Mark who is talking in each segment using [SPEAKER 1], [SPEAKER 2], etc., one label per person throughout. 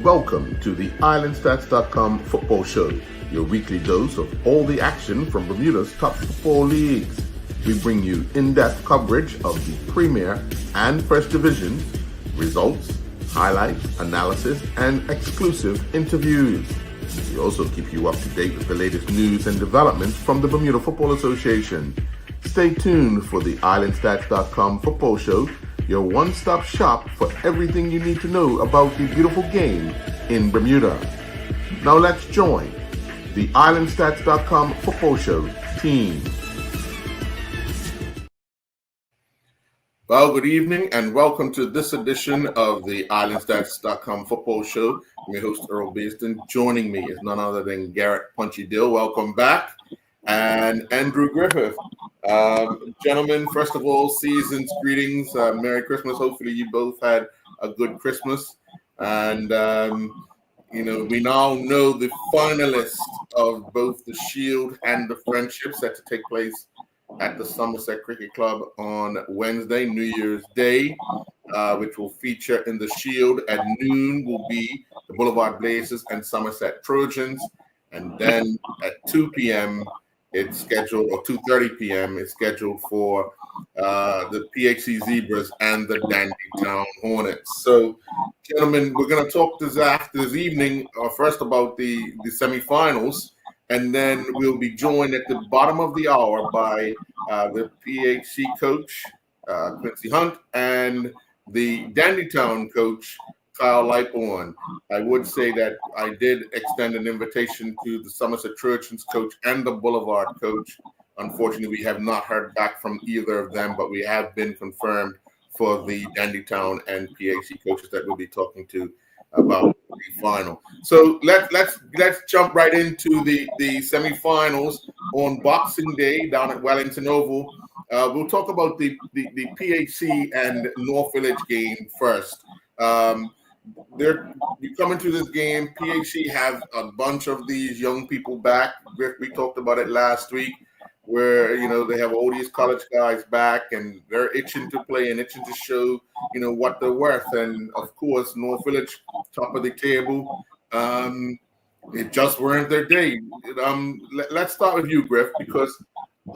[SPEAKER 1] Welcome to the IslandStats.com football show, your weekly dose of all the action from Bermuda's top football leagues. We bring you in-depth coverage of the Premier and First Division, results, highlights, analysis, and exclusive interviews. We also keep you up to date with the latest news and developments from the Bermuda Football Association. Stay tuned for the IslandStats.com football show, your one-stop shop for everything you need to know about the beautiful game in Bermuda. Now let's join the IslandStats.com football show team. Well, good evening and welcome to this edition of the IslandStats.com football show. I'm your host, Earl Beeston. Joining me is none other than Garrett Punchy Dill. Welcome back. And Andrew Griffith. Gentlemen, first of all, season's greetings. Merry Christmas. Hopefully you both had a good Christmas. And, we now know the finalists of both the Shield and the Friendship set to take place at the Somerset Cricket Club on Wednesday, New Year's Day, which will feature in the Shield at noon will be the Boulevard Blazers and Somerset Trojans. And then at 2 p.m., it's scheduled, or 2:30 p.m., it's scheduled for the PHC Zebras and the Dandytown Hornets. So, gentlemen, we're going to talk this evening first about the semifinals, and then we'll be joined at the bottom of the hour by the PHC coach, Quincy Hunt, and the Dandytown coach, Kyle Lightbourne. I would say that I did extend an invitation to the Somerset Trojans coach and the Boulevard coach. Unfortunately, we have not heard back from either of them, but we have been confirmed for the Dandytown and PHC coaches that we'll be talking to about the final. So let's jump right into the semifinals on Boxing Day down at Wellington Oval. We'll talk about the PHC and North Village game first. You come into this game, PHC have a bunch of these young people back. We talked about it last week, where they have all these college guys back, and they're itching to play and itching to show what they're worth. And of course, North Village, top of the table, it just weren't their day. Let's start with you, Griff, because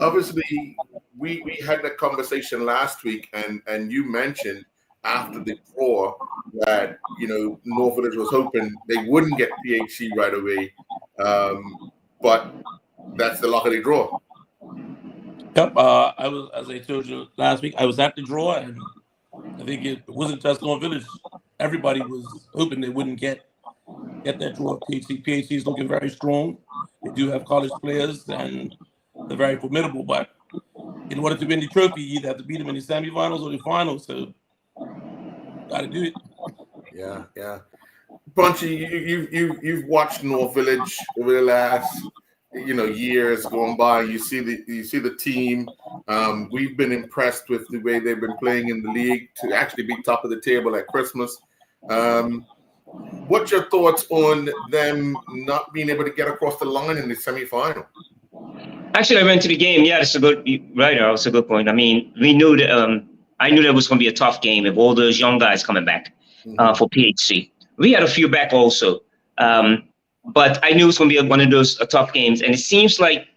[SPEAKER 1] obviously we had that conversation last week, and you mentioned after the draw that North Village was hoping they wouldn't get PHC right away, but that's the luck of the draw.
[SPEAKER 2] Yep, I was, as I told you last week, I was at the draw, and I think it wasn't just North Village. Everybody was hoping they wouldn't get that draw. PHC is looking very strong. They do have college players, and they're very formidable. But in order to win the trophy, you either have to beat them in the semifinals or the finals. So, got to do it.
[SPEAKER 1] Yeah. Punchy, you've watched North Village over the last years going by. You see the team. We've been impressed with the way they've been playing in the league to actually be top of the table at Christmas. What's your thoughts on them not being able to get across the line in the semifinal?
[SPEAKER 3] Actually, I went to the game. Yeah, that's a good That's a good point. I mean, we knew that. I knew that was going to be a tough game with all those young guys coming back for PHC. We had a few back also. But I knew it was going to be one of those tough games. And it seems like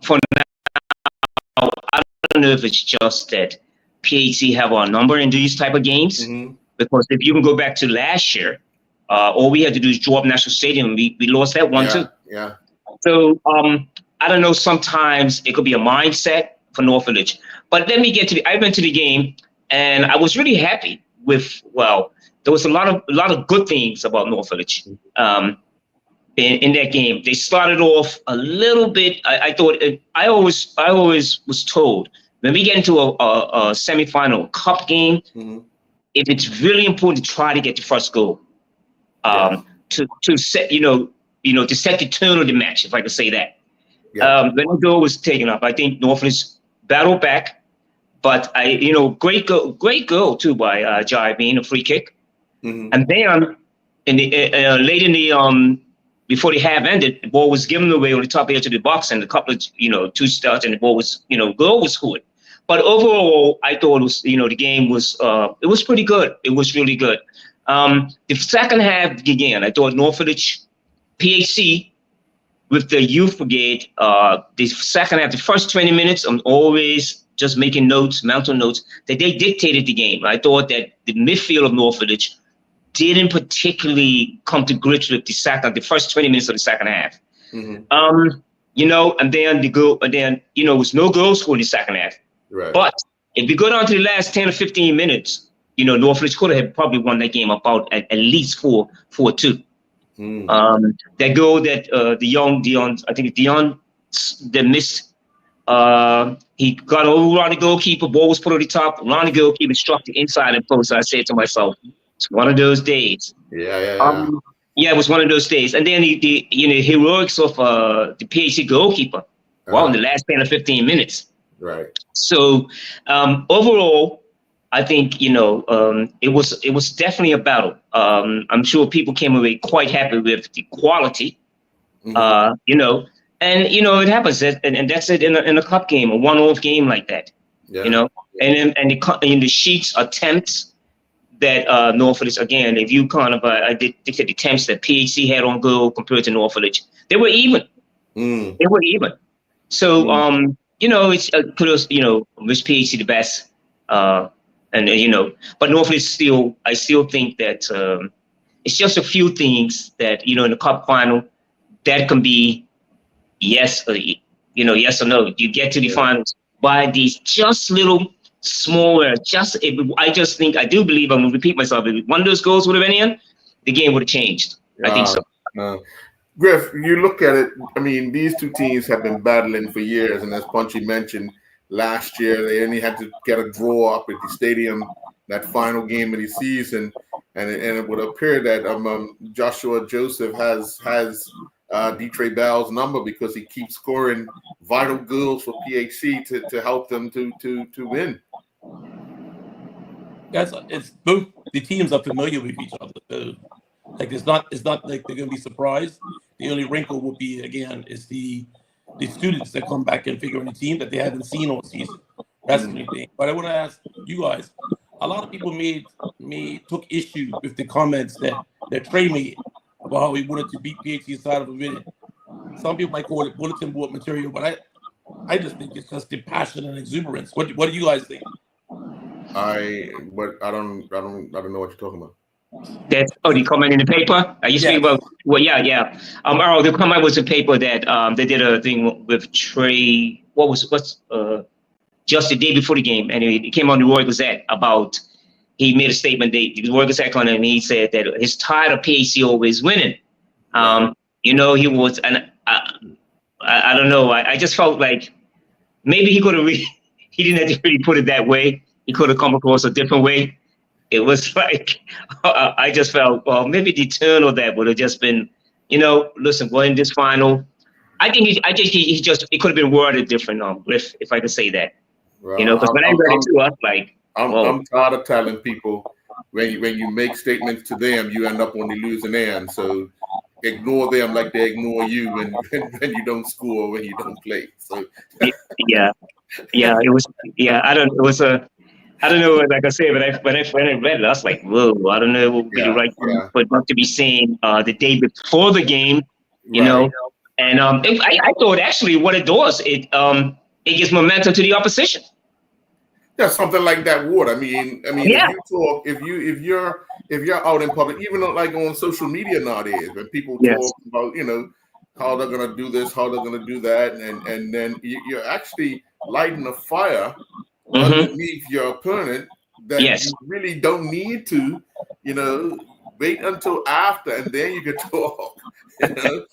[SPEAKER 3] for now, I don't know if it's just that PHC have our number in these type of games. Mm-hmm. Because if you can go back to last year, all we had to do is draw up National Stadium. We lost that one too.
[SPEAKER 1] Yeah.
[SPEAKER 3] So I don't know, sometimes it could be a mindset for North Village. But let me get to I went to the game, and I was really happy with, there was a lot of good things about North Village. In that game, they started off a little bit. I always was told when we get into a semifinal cup game, if it's really important to try to get the first goal, to set to set the tone of the match, if I could say that. Yeah. When the goal was taken up, I think North Village battled back, but great goal too by Jai Bean, a free kick, and then late in the before the half ended, the ball was given away on the top edge of the box, and a couple of two starts, and the ball was goal was scored. But overall, I thought it was the game was it was pretty good. It was really good. The second half began. I thought North Village, PHC, with the youth brigade, the second half, the first 20 minutes, I'm always just making notes, mental notes, that they dictated the game. I thought that the midfield of North Village didn't particularly come to grips with the first 20 minutes of the second half. Mm-hmm. And then it was no goal scored in the second half.
[SPEAKER 1] Right.
[SPEAKER 3] But if you go down to the last 10 or 15 minutes, North Village could have probably won that game about at least 4-2. That goal that Dion, I think Dion that missed, he got over on the goalkeeper, ball was put on the top, around the goalkeeper, struck the inside and post. So I said to myself, it's one of those days. Yeah, it was one of those days. And then the heroics of the PHC goalkeeper. Wow, in the last 10 or 15 minutes.
[SPEAKER 1] Right.
[SPEAKER 3] So overall, I think it was definitely a battle. I'm sure people came away quite happy with the quality. Mm-hmm. It happens, and that's it in a cup game, a one-off game like that. Yeah. And the Sheets attempts that North Village, again, if you kind of I did the attempts that PHC had on goal compared to North Village, they were even. They were even. So it's kudos, wish PHC the best. But North Village I still think that it's just a few things that in the cup final that can be yes or no. You get to the finals by these just little smaller. I do believe, I'm gonna repeat myself. If one of those goals would have been in, the game would have changed. I think so.
[SPEAKER 1] Griff, you look at it. I mean, these two teams have been battling for years, and as Punchy mentioned, last year they only had to get a draw up at the stadium that final game of the season, and it would appear that Joshua Joseph has Detroit Bell's number because he keeps scoring vital goals for PHC to help them to win.
[SPEAKER 2] Guys, it's both the teams are familiar with each other. Like it's not like they're gonna be surprised. The only wrinkle would be again is the students that come back and figure in a team that they haven't seen all season. That's the only thing. But I want to ask you guys. A lot of people took issue with the comments that Trey made about how he wanted to beat PHC side of a minute. Some people might call it bulletin board material, but I just think it's just the passion and exuberance. What do you guys think?
[SPEAKER 1] I don't know what you're talking about.
[SPEAKER 3] The comment in the paper? Are you speaking about? Well, yeah. The comment was a paper that they did a thing with Trey. Just the day before the game, and it came on the Royal Gazette about. He made a statement. The Royal Gazette on him. He said that he's tired of PHC always winning. He was, and I don't know. I just felt like maybe he could have. He didn't have to really put it that way. He could have come across a different way. It was like I just felt, well, maybe the turn of that would have just been, listen, we're in this final. I think it could have been worded different, if I could say that. Well, because when I read it too, I was like,
[SPEAKER 1] I'm tired of telling people when you make statements to them, you end up on the losing end. So ignore them like they ignore you when you don't score, when you don't play. So
[SPEAKER 3] yeah, it was. Yeah, I don't. It was a. I don't know, like I said, but when I read it, I was like, whoa, I don't know what would be the right thing, but not to be saying the day before the game, you know. And I thought actually what it does, it gives momentum to the opposition.
[SPEAKER 1] Yeah, something like that would. I mean, if you talk, if you're out in public, even like on social media nowadays, when people talk about, how they're gonna do this, how they're gonna do that, and then you're actually lighting a fire underneath your opponent that you really don't need to, wait until after, and then you can talk. And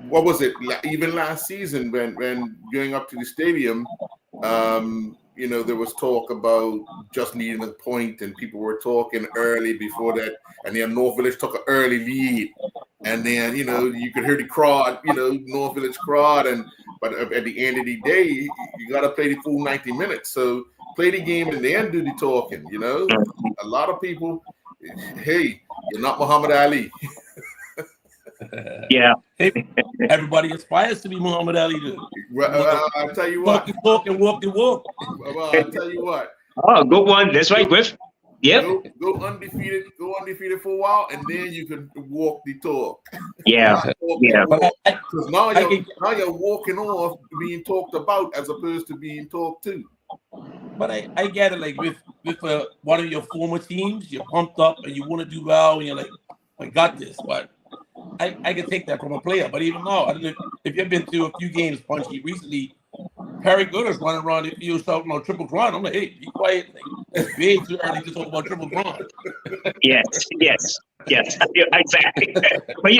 [SPEAKER 1] what was it? Even last season, when going up to the stadium, there was talk about just needing a point, and people were talking early before that, and then North Village took an early lead, and then you could hear the crowd, North Village crowd, but at the end of the day, you got to play the full 90 minutes. So play the game and then do the talking. A lot of people, hey, you're not Muhammad Ali.
[SPEAKER 3] Yeah.
[SPEAKER 2] Everybody aspires to be Muhammad Ali.
[SPEAKER 1] Well, I'll tell you what.
[SPEAKER 2] Talk and walk the walk.
[SPEAKER 1] Well, I'll tell you what.
[SPEAKER 3] Oh, good one. That's right, Griff. Yep.
[SPEAKER 1] Go undefeated for a while, and then you can walk the talk.
[SPEAKER 3] Yeah. Yeah.
[SPEAKER 1] Because now you're walking off being talked about as opposed to being talked to.
[SPEAKER 2] But I get it. Like with one of your former teams, you're pumped up and you want to do well, and you're like, I got this. But I can take that from a player. But even now, I don't know if you've been to a few games, Punchy, recently. Harry Gooder's running around the field talking about triple crown. I'm like, hey, be quiet. Like, it's way too early to talk about triple crown.
[SPEAKER 3] Yes. Exactly. But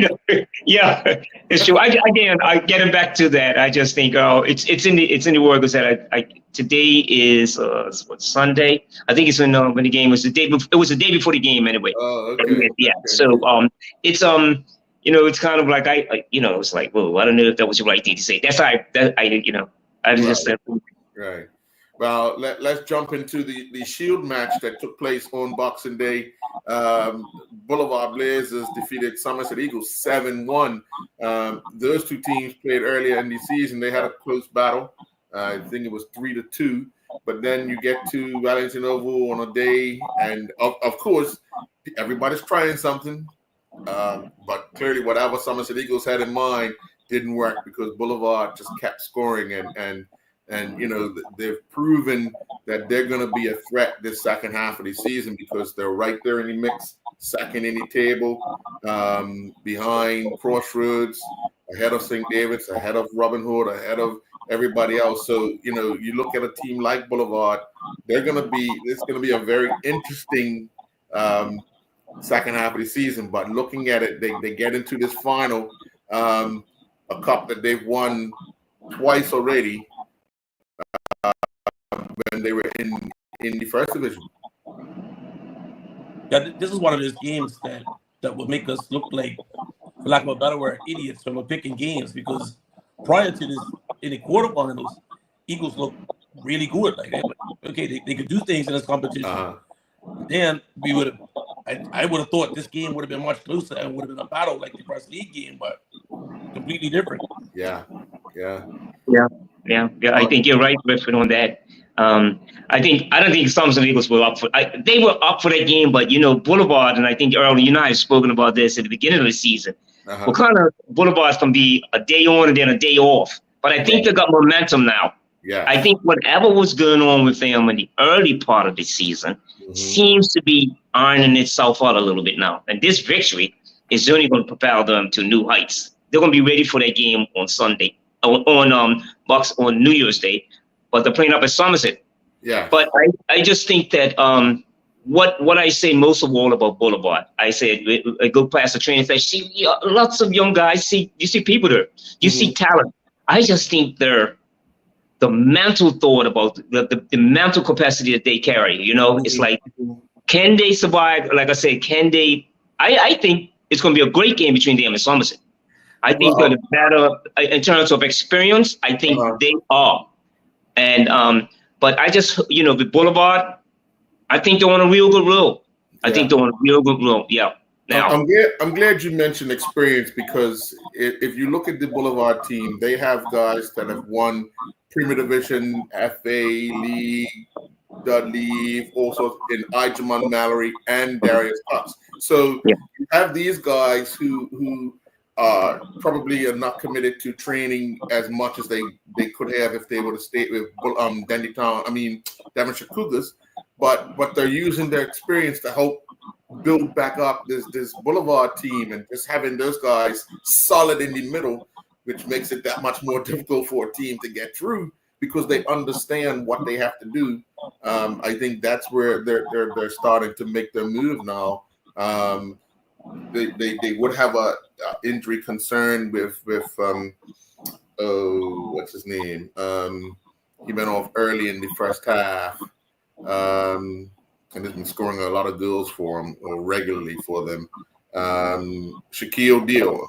[SPEAKER 3] yeah, it's true. Again, getting back to that, I just think, it's in the workers that I today is Sunday. I think it's when the game was the day before. It was the day before the game anyway.
[SPEAKER 1] Oh, okay.
[SPEAKER 3] Yeah.
[SPEAKER 1] Okay.
[SPEAKER 3] So it's it's kind of like it's like, well, I don't know if that was the right thing to say. That's how I just said.
[SPEAKER 1] Right. Well, let's jump into the Shield match that took place on Boxing Day. Boulevard Blazers defeated Somerset Eagles 7-1. Those two teams played earlier in the season. They had a close battle. I think it was 3-2. But then you get to Wellington Oval on a day, and of course, everybody's trying something. But clearly, whatever Somerset Eagles had in mind didn't work because Boulevard just kept scoring, and they've proven that they're going to be a threat this second half of the season because they're right there in the mix, second in the table, behind Crossroads, ahead of St. David's, ahead of Robin Hood, ahead of everybody else. So you look at a team like Boulevard, it's going to be a very interesting second half of the season. But looking at it, they get into this final, a cup that they've won twice already when they were in the first division.
[SPEAKER 2] Yeah, this is one of those games that would make us look like, for lack of a better word, idiots when we're picking games, because prior to this, in the quarterfinals, Eagles looked really good. Like, they could do things in this competition. Then we would have, I would have thought this game would have been much closer and would have been a battle like the first league game, but completely different.
[SPEAKER 1] Yeah.
[SPEAKER 3] I think you're right, Griffin, on that. I don't think Somerset Eagles were up for. They were up for that game, but Boulevard, and I think earlier you and I have spoken about this at the beginning of the season. Well, kind of Boulevards can be a day on and then a day off, but I think they got momentum now.
[SPEAKER 1] Yeah,
[SPEAKER 3] I think whatever was going on with them in the early part of the season seems to be ironing itself out a little bit now, and this victory is only going to propel them to new heights. They're going to be ready for that game on Sunday, on New Year's Day, but they're playing up at Somerset.
[SPEAKER 1] Yeah.
[SPEAKER 3] But I just think that what I say most of all about Boulevard, I said I go past the training station, see lots of young guys, you see people there, you see talent. I just think the mental thought about the mental capacity that they carry, it's like, can they survive? Like I said, I think it's going to be a great game between them and Somerset. I think they're better in terms of experience. I think they are. And, but I just, with Boulevard, I think they're on a real good roll. Yeah. Now,
[SPEAKER 1] I'm glad you mentioned experience, because if you look at the Boulevard team, they have guys that have won Premier Division, FA, League, Dudley, also in Ijaman Mallory and Darius Cox. So you have these guys who probably are not committed to training as much as they could have if they would have stayed with Devonshire Cougars, but they're using their experience to help build back up this Boulevard team, and just having those guys solid in the middle, which makes it that much more difficult for a team to get through because they understand what they have to do. I think that's where they're starting to make their move now. They would have a injury concern with what's his name? He went off early in the first half, and has been scoring a lot of goals for them, or regularly for them. Shaquille O'Neal,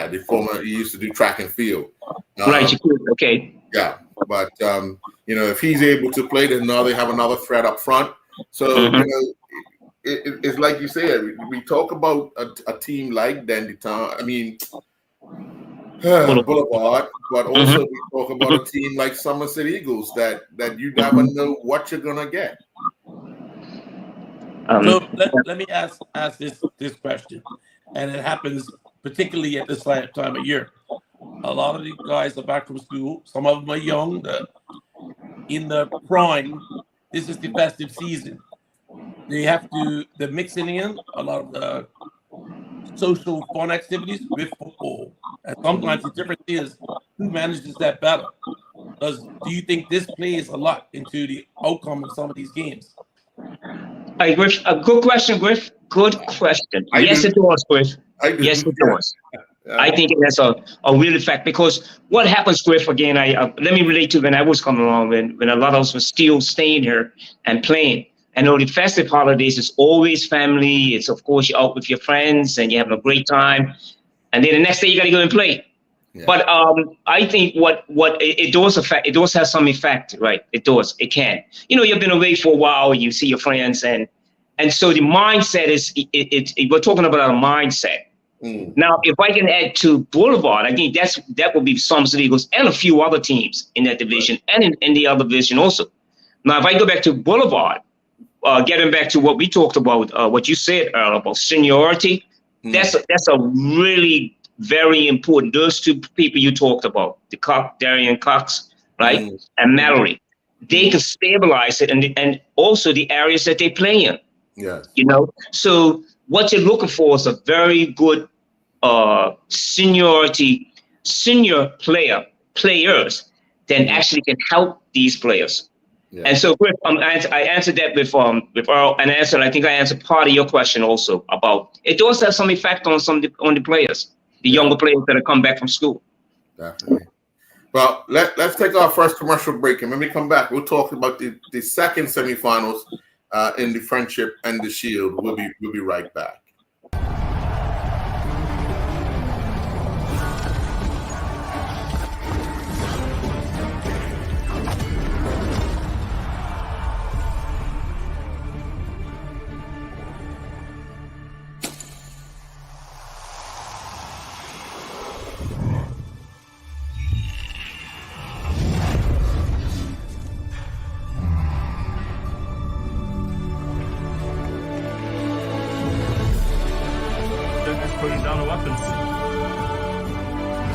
[SPEAKER 1] the former, he used to do track and field.
[SPEAKER 3] Right, okay.
[SPEAKER 1] Yeah, but if he's able to play, then now they have another threat up front. So it's like you said, we talk about a team like Dandytown, Boulevard, but also we talk about a team like Somerset Eagles that you never know what you're gonna get.
[SPEAKER 2] So let me ask this question, and it happens particularly at this time of year. A lot of the guys are back from school. Some of them are young, in the prime. This is the festive season. They're mixing in a lot of the social fun activities with football. And sometimes the difference is who manages that better. Do you think this plays a lot into the outcome of some of these games?
[SPEAKER 3] Hey, Griff, a good question, Griff. Good question. Yes, it does, Griff. Yes, it does. I think that's a real fact, because what happens, Griff, again, let me relate to when I was coming along, when a lot of us were still staying here and playing. I know the festive holidays is always family. It's, of course, you're out with your friends and you're having a great time. And then the next day you got to go and play. Yeah. But I think what it does affect, it does have some effect, right? It does. It can. You've been away for a while, you see your friends, and so the mindset is, we're talking about a mindset. Now, if I can add to Boulevard, I think that would be some Eagles and a few other teams in that division and in the other division also. Now, if I go back to Boulevard, getting back to what we talked about, what you said earlier about seniority, that's a really very important. Those two people you talked about, Darian Cox, right, and Mallory, they can stabilize it, and also the areas that they play in.
[SPEAKER 1] Yeah.
[SPEAKER 3] So what you're looking for is a very good senior players that actually can help these players. Yeah. And so, Griff, I answered that with Earl, and I think I answered part of your question also about it does have some effect on the players, the younger players that have come back from school.
[SPEAKER 1] Definitely. Well, let's take our first commercial break, and when we come back, we'll talk about the second semifinals in the Friendship and the Shield. We'll be right back.
[SPEAKER 4] Putting down the weapons.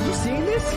[SPEAKER 5] You seeing this?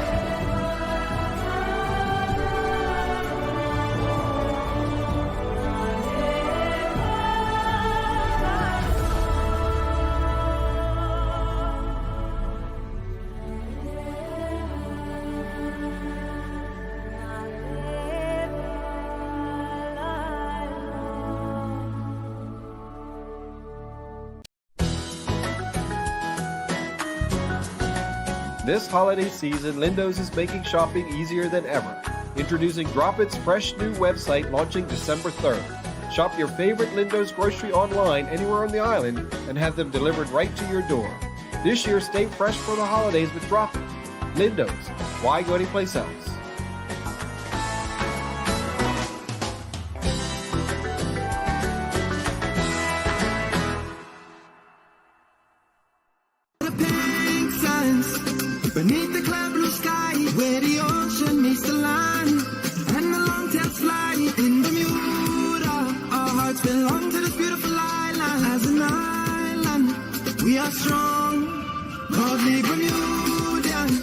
[SPEAKER 6] This holiday season, Lindo's is making shopping easier than ever. Introducing Drop It's fresh new website launching December 3rd. Shop your favorite Lindo's grocery online anywhere on the island and have them delivered right to your door. This year, stay fresh for the holidays with Drop It. Lindo's. Why go anyplace else?
[SPEAKER 7] Beneath the cloud blue sky, where the ocean meets the land, and the long-tailed fly in Bermuda. Our hearts belong to this beautiful island. As an island, we are strong, proudly Bermudian.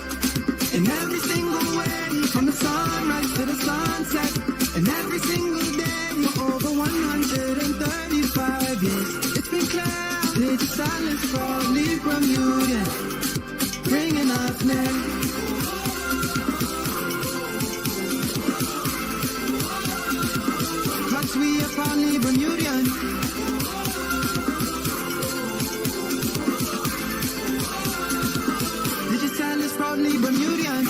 [SPEAKER 7] In every single way, from the sunrise to the sunset, and every single day, for over 135 years. It's been clear, it's silence, proudly Bermudian. Bringing us near. Cause we are proudly Bermudian. Digital is proudly Bermudian.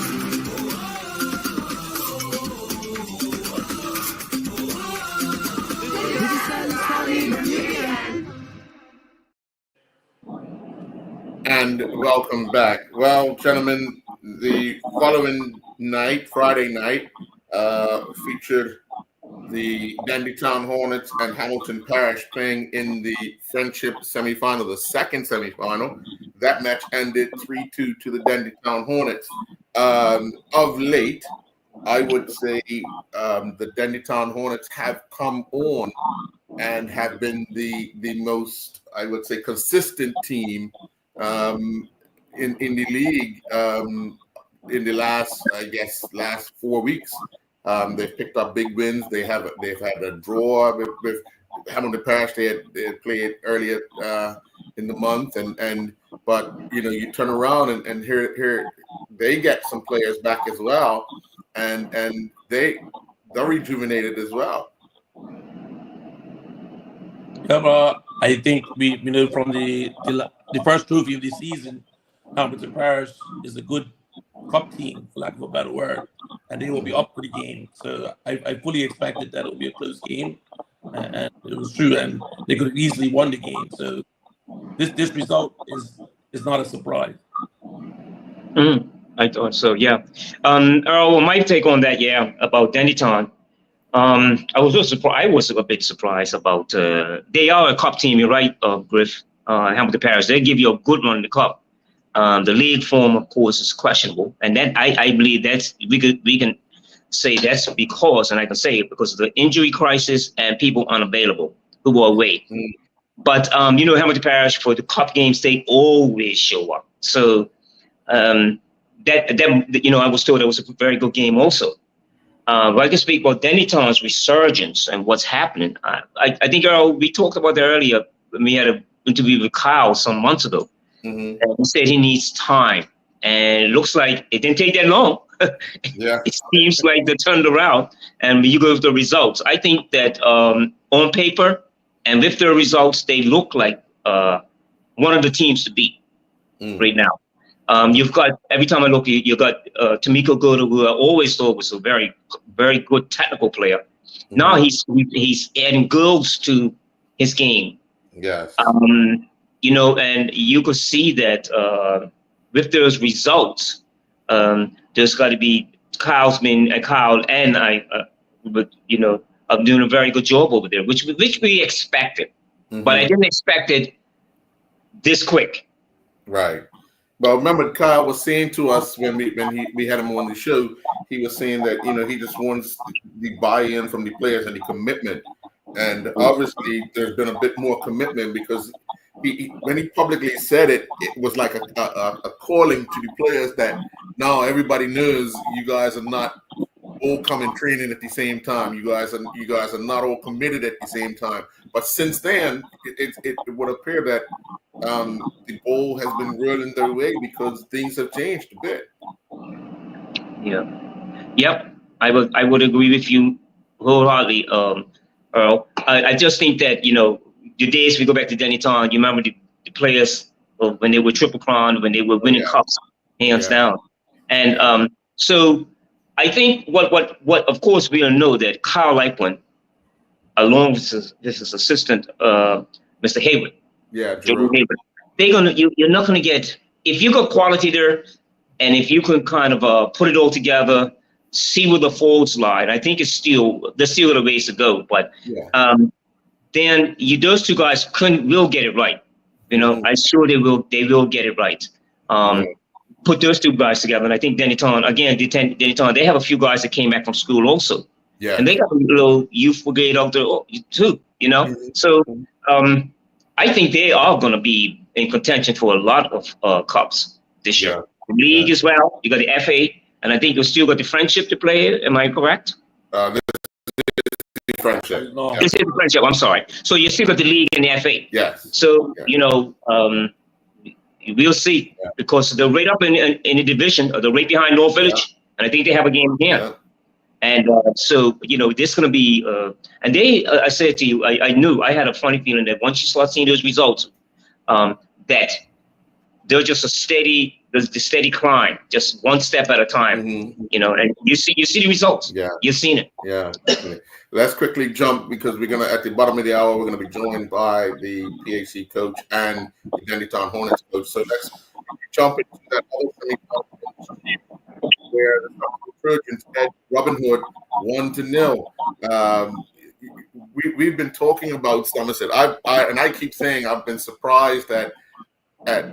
[SPEAKER 7] Digital is proudly Bermudian.
[SPEAKER 1] And welcome back. Well, gentlemen, the following night, Friday night, featured the Dandytown Hornets and Hamilton Parish playing in the Friendship semifinal, the second semifinal. That match ended 3-2 to the Dandytown Hornets. Of late, I would say the Dandytown Hornets have come on and have been the most, I would say, consistent team in the league in the last 4 weeks. They've picked up big wins. They've had a draw with Hamilton Parish. They had played earlier in the month, but you turn around and here they get some players back as well, and they're rejuvenated as well.
[SPEAKER 2] Yeah, I think we know from the first trophy of the season, Hamilton Parish is a good cup team, for lack of a better word, and they will be up for the game. So I fully expected that it would be a close game, and it was true, and they could have easily won the game. So this result is not a surprise.
[SPEAKER 3] I thought so, yeah. Earl, my take on that, about Dennytown. I was also surprised. I was a bit surprised about. They are a cup team, you're right, Griff. Hamilton Parish. They give you a good run in the cup. The league form, of course, is questionable, and then I believe that's we can say that's because, and I can say it because of the injury crisis and people unavailable who were away. But Hamilton Parish, for the cup games, they always show up. So I was told it was a very good game also. But I can speak about Dennytown's resurgence and what's happening. I think we talked about that earlier when we had an interview with Kyle some months ago. And he said he needs time, and it looks like it didn't take that long.
[SPEAKER 1] Yeah,
[SPEAKER 3] it seems like they turned around, and when you go with the results, I think that on paper and with the results, they look like one of the teams to beat right now. You've got, every time I look, you got Tamiko Godo, who I always thought was a very, very good technical player. Now he's adding girls to his game.
[SPEAKER 1] Yes.
[SPEAKER 3] And you could see that with those results, there's got to be Kyle and I, I'm doing a very good job over there, which we expected, but I didn't expect it this quick.
[SPEAKER 1] Right. Well, remember Kyle was saying to us when we had him on the show, he was saying that he just wants the buy-in from the players and the commitment, and obviously there's been a bit more commitment because when he publicly said it, it was like a calling to the players that now everybody knows you guys are not all coming training at the same time. You guys are not all committed at the same time. But since then, it would appear that the ball has been rolling their way because things have changed a bit.
[SPEAKER 3] Yeah. Yep. I would agree with you wholeheartedly, Earl. I just think that the days we go back to Dennytown, you remember the players when they were Triple Crown, when they were winning cups, hands down. And so I think what of course we all know that Kyle Lakeland, along with his assistant, Mr. Hayward, Jordan Hayward, you're not gonna get, if you got quality there, and if you can kind of put it all together, see where the folds lie. I think there's still a ways to go, but then those two guys will get it right. I'm sure they will get it right. Put those two guys together, and I think Dennytown, they have a few guys that came back from school also. Yeah. And they got a little youth brigade out there too, So I think they are going to be in contention for a lot of cups this year. The league as well. You got the FA, and I think you still got the Friendship to play. Am I correct?
[SPEAKER 1] Friendship.
[SPEAKER 3] This is the Friendship. I'm sorry. So you still got the league and the FA.
[SPEAKER 1] Yes.
[SPEAKER 3] So we'll see because they're right up in the division. They're right behind North Village, and I think they have a game again. Yeah. And so this is going to be. And I said to you, I knew, I had a funny feeling that once you start seeing those results, that they're just the steady climb, just one step at a time. And you see the results. Yeah, you've seen it.
[SPEAKER 1] Yeah, definitely. Let's quickly jump because we're gonna, at the bottom of the hour, we're gonna be joined by the PAC coach and the Dennytown Hornets coach. So let's jump into that other semi-final where the Trojans had Robin Hood 1-0. We've been talking about Somerset. I keep saying I've been surprised that at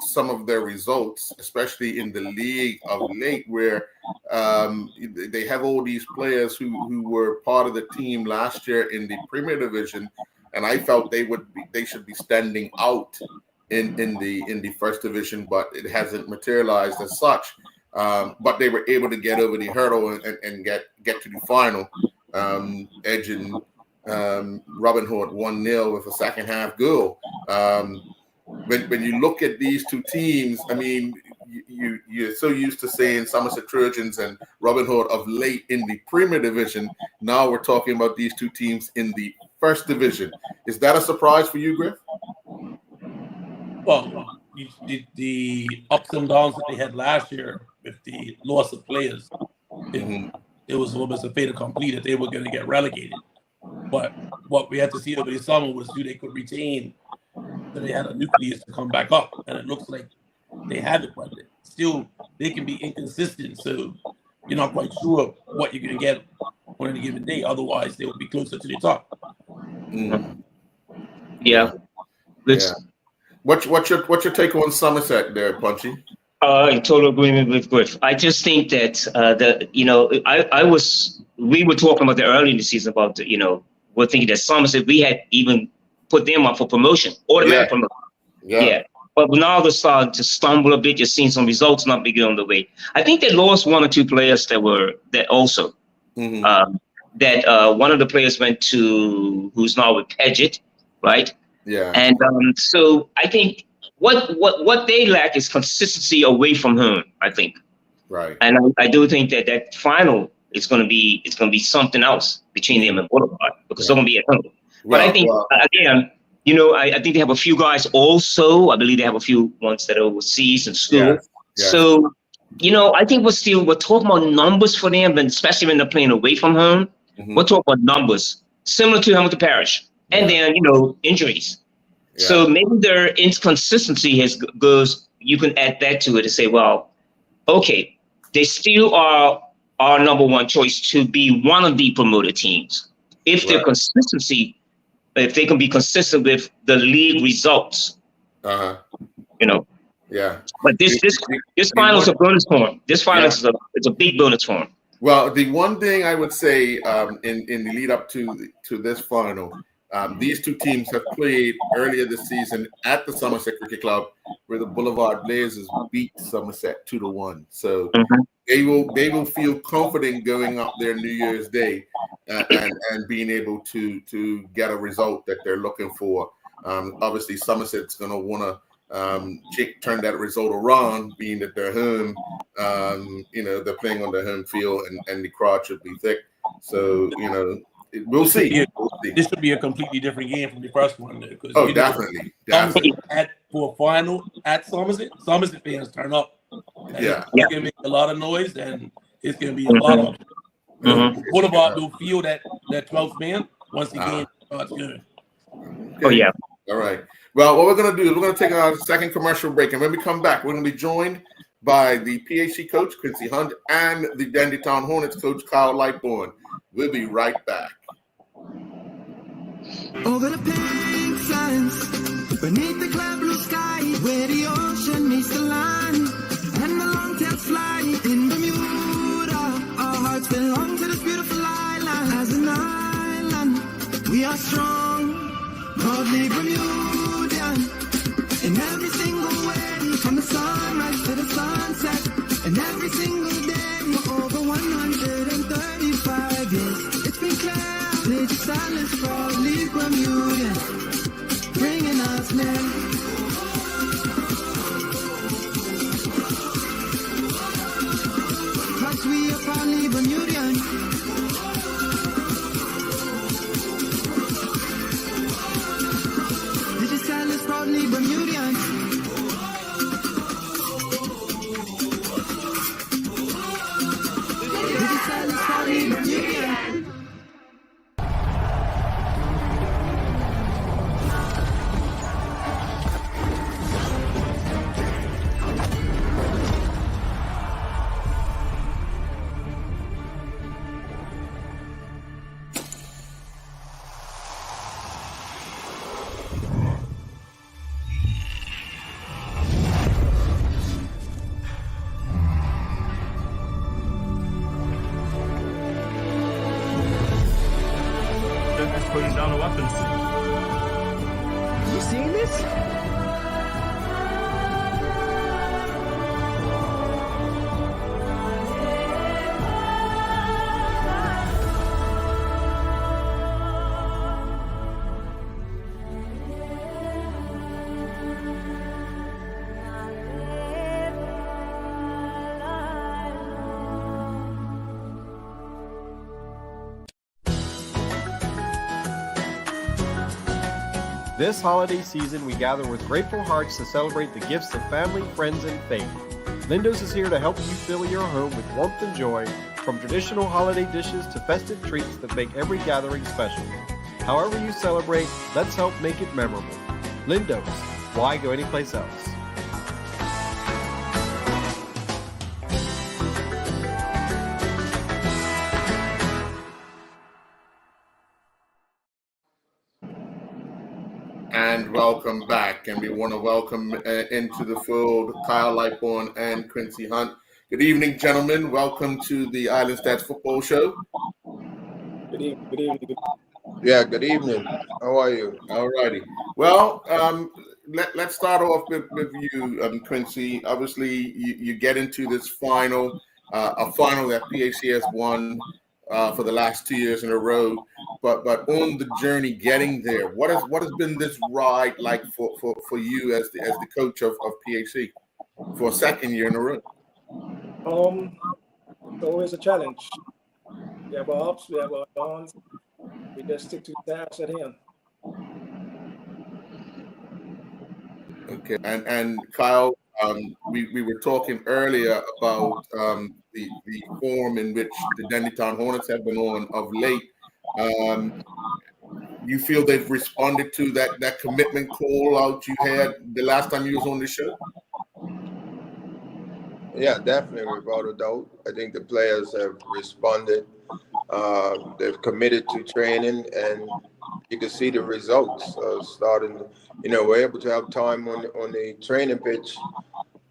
[SPEAKER 1] some of their results, especially in the league of late, where they have all these players who were part of the team last year in the Premier Division, and I felt they should be standing out in the First Division, but it hasn't materialized as such. But they were able to get over the hurdle and get to the final, edging Robin Hood 1-0 with a second half goal. When you look at these two teams, I mean, you're so used to saying Somerset Trojans and Robin Hood of late in the Premier Division. Now we're talking about these two teams in the First Division. Is that a surprise for you, Griff?
[SPEAKER 2] Well, the ups and downs that they had last year with the loss of players, it was almost a fait accompli that they were going to get relegated. But what we had to see over the summer was who they could retain, so they had a nucleus to come back up, and it looks like they have it, but still they can be inconsistent. So you're not quite sure what you're going to get on any given day. Otherwise, they will be closer to the top.
[SPEAKER 3] Yeah.
[SPEAKER 1] What's your take on Somerset there, Punchy?
[SPEAKER 3] In total agreement with Griff. I just think that we were talking about the early in the season about we're thinking that Somerset, we had even put them up for promotion, automatic promotion. Yeah. But now they're starting to stumble a bit. You're seeing some results not be good on the way. I think they lost one or two players that also. One of the players went to who's now with Paget, right?
[SPEAKER 1] Yeah.
[SPEAKER 3] And so I think what they lack is consistency away from home, I think.
[SPEAKER 1] Right.
[SPEAKER 3] And I do think that final is going to be something else between them and Boulevard, because they're going to be at home. But I think again, I think they have a few guys also. I believe they have a few ones that are overseas in school.
[SPEAKER 1] Yeah.
[SPEAKER 3] So, I think we're talking about numbers for them, and especially when they're playing away from home. We're talking about numbers similar to Hamilton Parish, and then injuries. Yeah. So maybe their inconsistency goes. You can add that to it and say, well, okay, they still are our number one choice to be one of the promoted teams if their consistency. If they can be consistent with the league results, Yeah. But this final is a bonus for them. This final is a big bonus for them.
[SPEAKER 1] Well, the one thing I would say in the lead up to this final, these two teams have played earlier this season at the Somerset Cricket Club, where the Boulevard Blazers beat Somerset 2-1. So they will feel confident going up there New Year's Day and being able to get a result that they're looking for. Obviously, Somerset's going to want to turn that result around, being that they're home. They're playing on their home field, and the crowd should be thick. So we'll see.
[SPEAKER 2] This should be a completely different game from the first one.
[SPEAKER 1] Definitely.
[SPEAKER 2] For a final at Somerset fans turn up. It's going to make a lot of noise, and it's going to be a lot of. Boulevard will feel that 12th man once the game starts going.
[SPEAKER 3] Oh yeah.
[SPEAKER 1] All right. Well, what we're going to do is we're going to take our second commercial break, and when we come back, we're going to be joined by the PHC coach Quincy Hunt and the Dandy Town Hornets coach Kyle Lightbourne. We'll be right back.
[SPEAKER 7] Over the pink sands, beneath the clear blue sky, where the ocean meets the land, and the long tails fly in Bermuda. Our hearts belong to this beautiful island. As an island, we are strong, proudly Bermudian. In every single way, from the sunrise to the sunset, and every single day, for over 135 years, it's been clear. It's silence proudly Bermudian, bringing us near. Cause we are proudly Bermudian. This is silence proudly Bermudian. This is silence proudly Bermudian.
[SPEAKER 4] putting down the weapons.
[SPEAKER 7] You seeing this?
[SPEAKER 6] This holiday season, we gather with grateful hearts to celebrate the gifts of family, friends, and faith. Lindo's is here to help you fill your home with warmth and joy, from traditional holiday dishes to festive treats that make every gathering special. However you celebrate, let's help make it memorable. Lindo's, why go anyplace else?
[SPEAKER 1] And welcome back. And we want to welcome into the fold Kyle Lightbourne and Quincy Hunt. Good evening, gentlemen. Welcome to the Island Stats Football Show.
[SPEAKER 5] Good evening. Good evening.
[SPEAKER 8] Yeah, good evening. How are you?
[SPEAKER 1] All righty. Well, let's start off with you, Quincy. Obviously, you get into this final, a final that PAC has won for the last 2 years in a row. But on the journey getting there, what has been this ride like for you as the coach of PAC for a second year in a row?
[SPEAKER 5] It's always a challenge. We have our ups, we have our downs. We just stick to the task at hand.
[SPEAKER 1] Okay, and Kyle, we were talking earlier about the form in which the Dennytown Hornets have been on of late. You feel they've responded to that commitment call out you had the last time you was on the show?
[SPEAKER 8] Yeah, definitely, without a doubt. I think the players have responded. They've committed to training, and you can see the results starting. We're able to have time on the training pitch,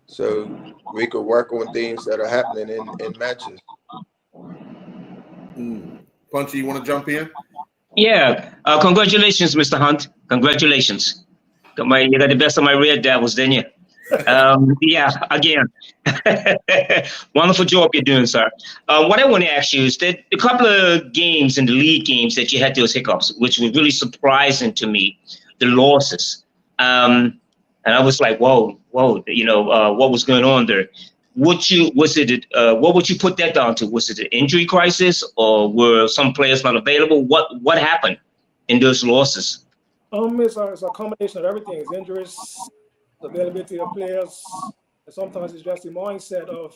[SPEAKER 8] so we could work on things that are happening in matches.
[SPEAKER 1] Punchy, you want to jump in?
[SPEAKER 3] Yeah. Congratulations, Mr. Hunt. Congratulations. You got the best of my Red Devils, didn't you? Yeah, again. Wonderful job you're doing, sir. What I want to ask you is that a couple of games in the league games that you had those hiccups, which were really surprising to me, the losses. And I was like, whoa, what was going on there? What would you put that down to? Was it an injury crisis, or were some players not available? What happened in those losses?
[SPEAKER 5] It's a combination of everything. It's injuries, the availability of players, and sometimes it's just the mindset of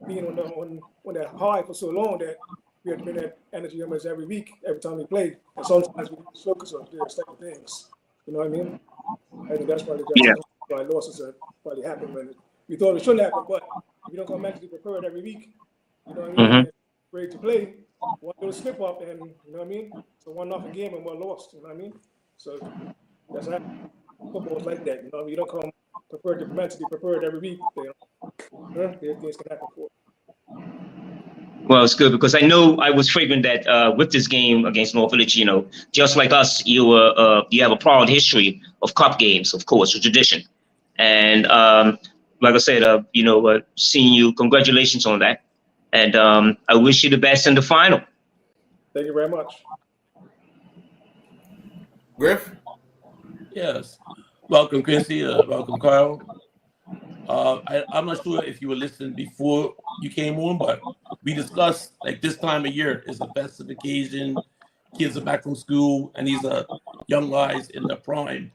[SPEAKER 5] being on that high for so long that we have to bring that energy almost every week, every time we play. And sometimes we lose focus on various type of things. You know what I mean? I think that's probably just why losses have probably happened when we thought it shouldn't happen, but if you don't come mentally prepared every week, you know what I mean? Ready to play, one little slip up, and you know what I mean? So 1-0 game and we're lost, you know what I mean? So that's how football's like that, you know. You don't come prepared, mentally prepared every week, things can happen for you.
[SPEAKER 3] Well, it's good because I know I was figuring that with this game against North Village, just like us, you have a proud history of cup games, of course, a tradition. And like I said, seeing you, congratulations on that. And I wish you the best in the final.
[SPEAKER 5] Thank you very much.
[SPEAKER 1] Griff?
[SPEAKER 2] Yes. Welcome, Quincy. Welcome, Kyle. I'm not sure if you were listening before you came on, but we discussed like this time of year is a festive occasion. Kids are back from school, and these are young guys in their prime.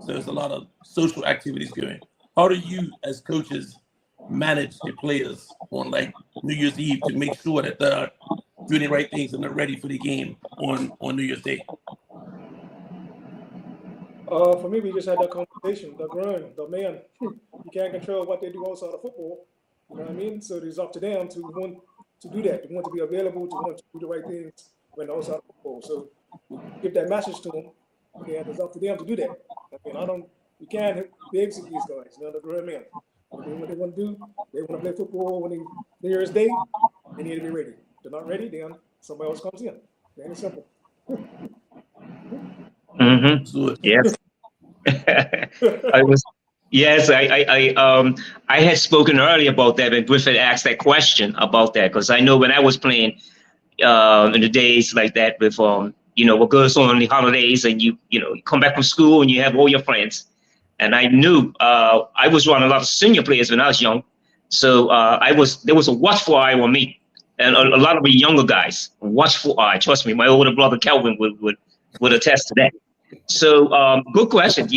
[SPEAKER 2] So there's a lot of social activities going. How do you, as coaches, manage the players on like New Year's Eve to make sure that they're doing the right things and they're ready for the game on New Year's Day?
[SPEAKER 5] For me, we just had that conversation, the grind, the man. You can't control what they do outside of football. You know what I mean? So it's up to them to want to do that, to want to be available, to want to do the right things when they're outside of football. So give that message to them. And it's up to them to do that. I mean, you can't babysit these guys. You know, the grown men. What they want to do, they want to play football when New Year's Day, they need to be ready. If they're not ready, then somebody else comes in. Very simple.
[SPEAKER 3] Mm-hmm.
[SPEAKER 2] So,
[SPEAKER 3] Yes. I was. Yes, I had spoken earlier about that, and Griffin asked that question about that because I know when I was playing in the days like that with what goes on the holidays, and you come back from school and you have all your friends, and I knew I was around a lot of senior players when I was young, so there was a watchful eye on me, and a lot of the younger guys, watchful eye. Trust me, my older brother Kelvin would attest to that. So good question.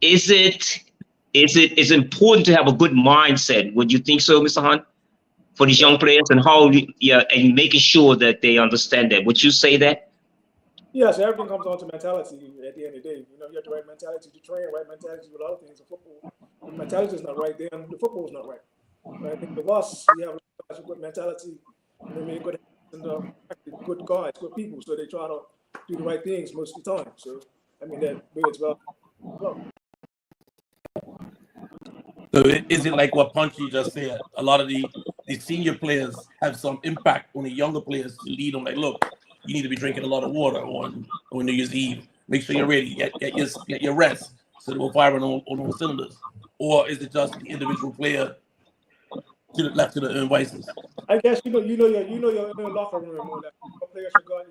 [SPEAKER 3] Is it important to have a good mindset? Would you think so, Mr. Hunt, for these young players, and and making sure that they understand that? Would you say that?
[SPEAKER 5] Yes, everything comes down to mentality at the end of the day. You have the right mentality to train, right mentality with other things in football. If the mentality is not right, then the football is not right. But I think with us, we have a good mentality, and good and good guys, good people. So they try to do the right things most of the time. So I mean that bodes well.
[SPEAKER 2] So is it like what Punchy just said? A lot of the senior players have some impact on the younger players to lead them. Like, look, you need to be drinking a lot of water on New Year's Eve. Make sure you're ready. Get your rest so that we're firing on all cylinders. Or is it just the individual player left to the devices?
[SPEAKER 5] I guess you know your locker room or that players you got,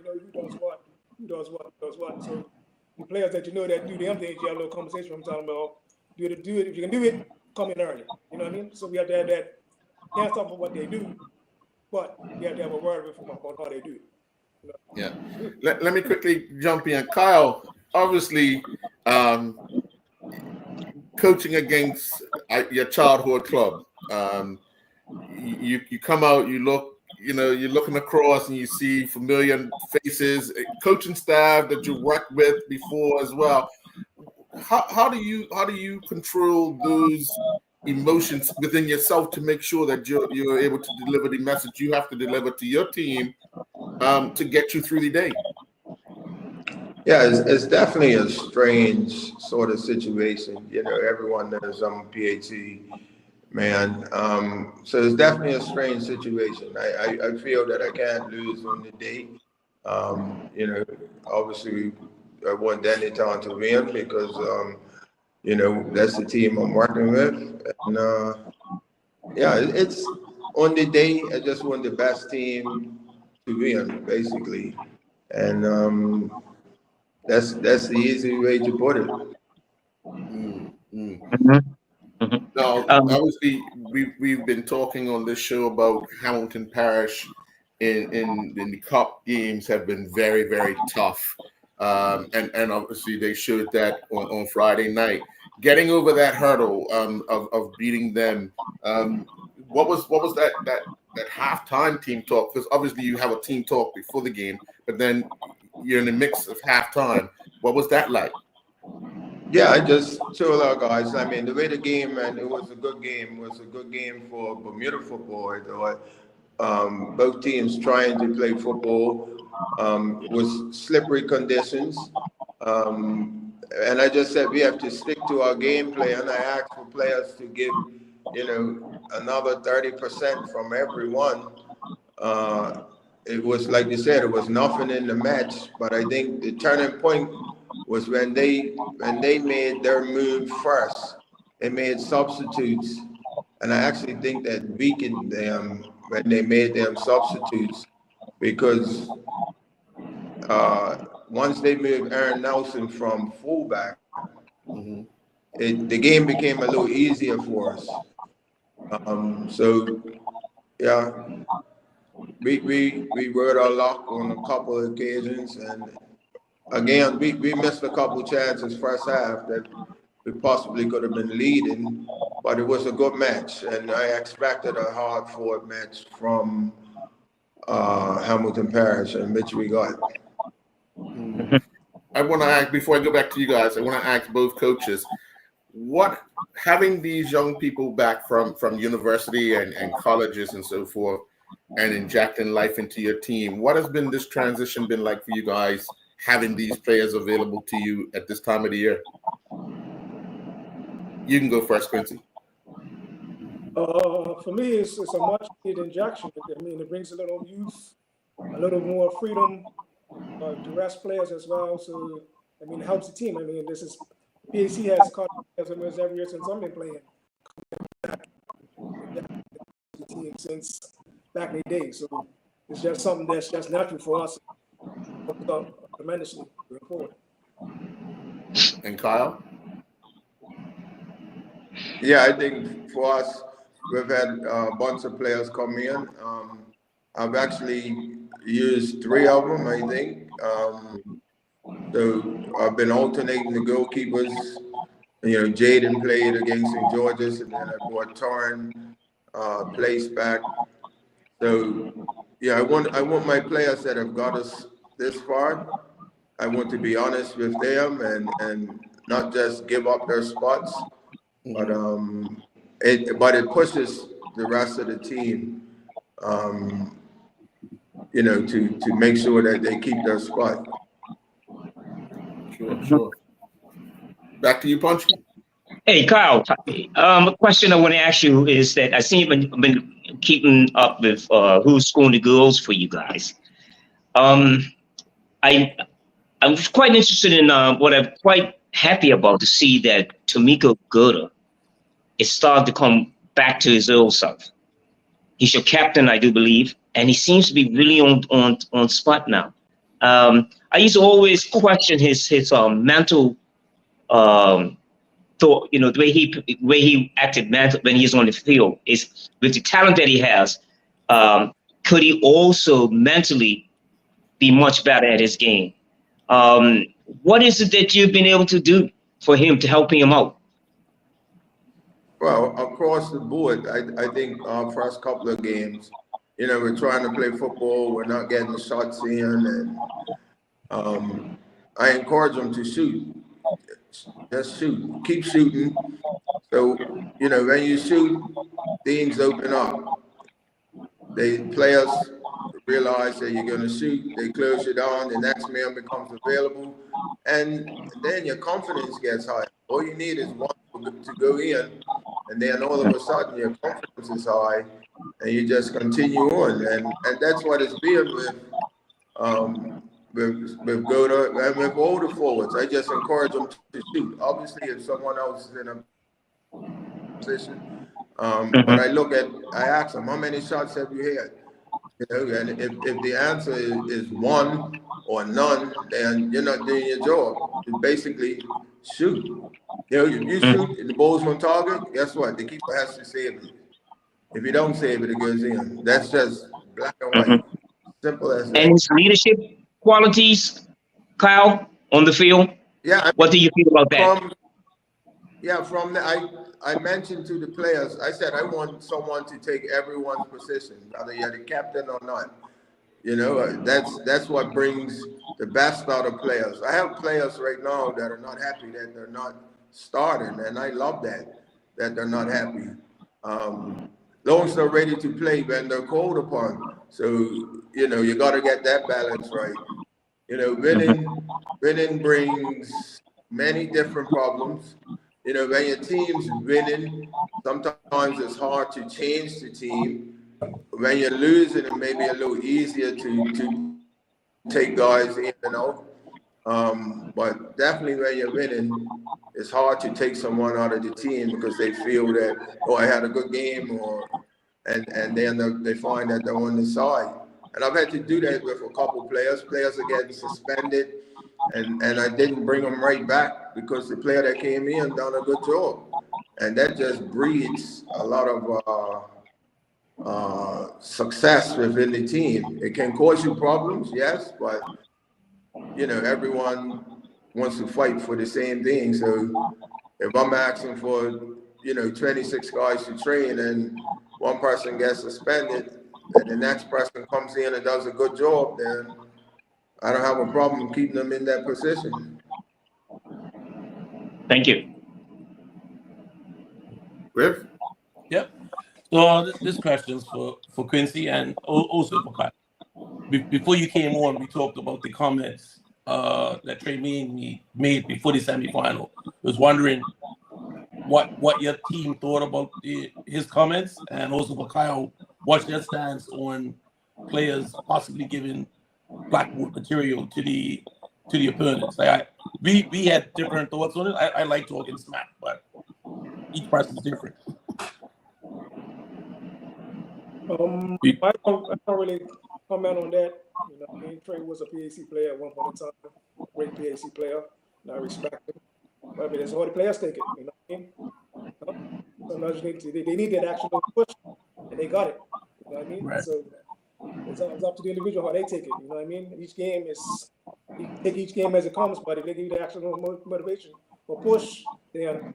[SPEAKER 5] who does what. So the players that that do them things, you have a little conversation from time about do it. If you can do it, come in early. You know what I mean? So we have to have that. Can't stop for what they do, but we have to have a word with them about how they do it.
[SPEAKER 1] Yeah. Let me quickly jump in. Kyle, obviously, coaching against your childhood club, you come out, you look, you're looking across and you see familiar faces, coaching staff that you worked with before as well. How do you control those emotions within yourself to make sure that you're able to deliver the message you have to deliver to your team to get you through the day?
[SPEAKER 8] Yeah, it's definitely a strange sort of situation. Everyone knows I'm a PhD man. So it's definitely a strange situation. I feel that I can't lose on the day. Obviously I want Danny Town to win because, that's the team I'm working with. And it's on the day, I just want the best team to win, basically. And that's the easy way to put it.
[SPEAKER 3] Mm-hmm.
[SPEAKER 1] Now, obviously, we've been talking on this show about Hamilton Parish in the cup games have been very, very tough. And obviously they showed that on Friday night. Getting over that hurdle of beating them, what was that halftime team talk? Because obviously you have a team talk before the game, but then you're in the mix of halftime. What was that like?
[SPEAKER 8] Yeah, I just told our guys. I mean, the way the game, and it was a good game. It was a good game for Bermuda football. Both teams trying to play football with slippery conditions. And I just said we have to stick to our game plan. And I asked for players to give, another 30% from everyone. It was like you said, it was nothing in the match. But I think the turning point was when they made their move first. They made substitutes. And I actually think that weakened them when they made them substitutes, because once they moved Aaron Nelson from fullback, the game became a little easier for us. So yeah, we rode our luck on a couple of occasions, and again we missed a couple chances first half that we possibly could have been leading, but it was a good match, and I expected a hard-fought match from Hamilton Parish, and which we got.
[SPEAKER 1] I want to ask, before I go back to you guys, I want to ask both coaches, what, having these young people back from university and colleges and so forth, and injecting life into your team, what has been this transition been like for you guys, having these players available to you at this time of the year? You can go first, Quincy.
[SPEAKER 5] For me, it's a much needed injection. I mean, it brings a little youth, a little more freedom to rest players as well. So I mean, it helps the team. I mean, this is PAC has caught customers every year since I've been playing. The team since back in the day, so it's just something that's just natural for us. Tremendously going forward.
[SPEAKER 1] And Kyle?
[SPEAKER 8] Yeah, I think for us, we've had a bunch of players come in. I've actually used 3 of them, I think. So I've been alternating the goalkeepers. You know, Jaden played against St. George's, and then I brought Torrin place back. So yeah, I want my players that have got us this far. I want to be honest with them and not just give up their spots, but it pushes the rest of the team, you know, to make sure that they keep their spot.
[SPEAKER 1] Sure. Back to you, Punchy.
[SPEAKER 3] Hey, Kyle. A question I want to ask you is that I see you've been keeping up with who's scoring the goals for you guys. I'm quite interested in what I'm quite happy about to see that Tomiko Goda is starting to come back to his old self. He's your captain, I do believe, and he seems to be really on spot now. I used to always question his mental thought, you know, the way he acted when he's on the field. Is with the talent that he has, could he also mentally be much better at his game? What is it that you've been able to do for him to help him out?
[SPEAKER 8] Well, across the board, I think our first couple of games, you know, we're trying to play football, we're not getting the shots in, and I encourage them to shoot. Just shoot, keep shooting. So, you know, when you shoot, things open up. Players realize that you're going to shoot, they close you down, the next man becomes available, and then your confidence gets high. All you need is one to go in, and then all of a sudden your confidence is high, and you just continue on, and that's what it's been with Goda and with all the forwards. I just encourage them to shoot. Obviously, if someone else is in a position, but I ask them, how many shots have you had? You know, and if the answer is one or none, then you're not doing your job. You basically shoot. You know, if you shoot and the ball's on target, guess what? The keeper has to save it. If you don't save it, it goes in. That's just black and white. Simple as that.
[SPEAKER 3] And his leadership qualities, Kyle, on the field?
[SPEAKER 8] Yeah.
[SPEAKER 3] What do you feel about that?
[SPEAKER 8] I mentioned to the players, I said, I want someone to take everyone's position, whether you're the captain or not. You know, that's what brings the best out of players. I have players right now that are not happy that they're not starting, and I love that they're not happy. Long as they're ready to play when they're called upon. So, you know, you got to get that balance right. You know, winning brings many different problems. You know, when your team's winning, sometimes it's hard to change the team. When you're losing, it may be a little easier to take guys in and out. But definitely when you're winning, it's hard to take someone out of the team because they feel that, oh, I had a good game, and then they find that they're on the side. And I've had to do that with a couple players. Players are getting suspended, and I didn't bring them right back because the player that came in done a good job. And that just breeds a lot of success within the team. It can cause you problems, yes, but you know, everyone wants to fight for the same thing. So if I'm asking for, you know, 26 guys to train and one person gets suspended and the next person comes in and does a good job, then I don't have a problem keeping them in that position.
[SPEAKER 3] Thank you.
[SPEAKER 1] Griff?
[SPEAKER 2] Yep. So this question is for Quincy and also for Kyle. Before you came on, we talked about the comments that Trey made before the semifinal. I was wondering what your team thought about his comments, and also for Kyle, what's your stance on players possibly giving blackboard material to the opponents? Like we had different thoughts on it. I like talking smack, but each person's different.
[SPEAKER 5] I don't really comment on that. You know, I mean, Trey was a PAC player at one point in time, great PAC player, and I respect him. But I mean, it's how the players take it. You know what I mean? Sometimes they need that actual push, and they got it. You know what I mean?
[SPEAKER 2] Right.
[SPEAKER 5] So it's up to the individual how they take it. You know what I mean? Each game is you take each game as it comes, but if they give you the actual motivation or push, then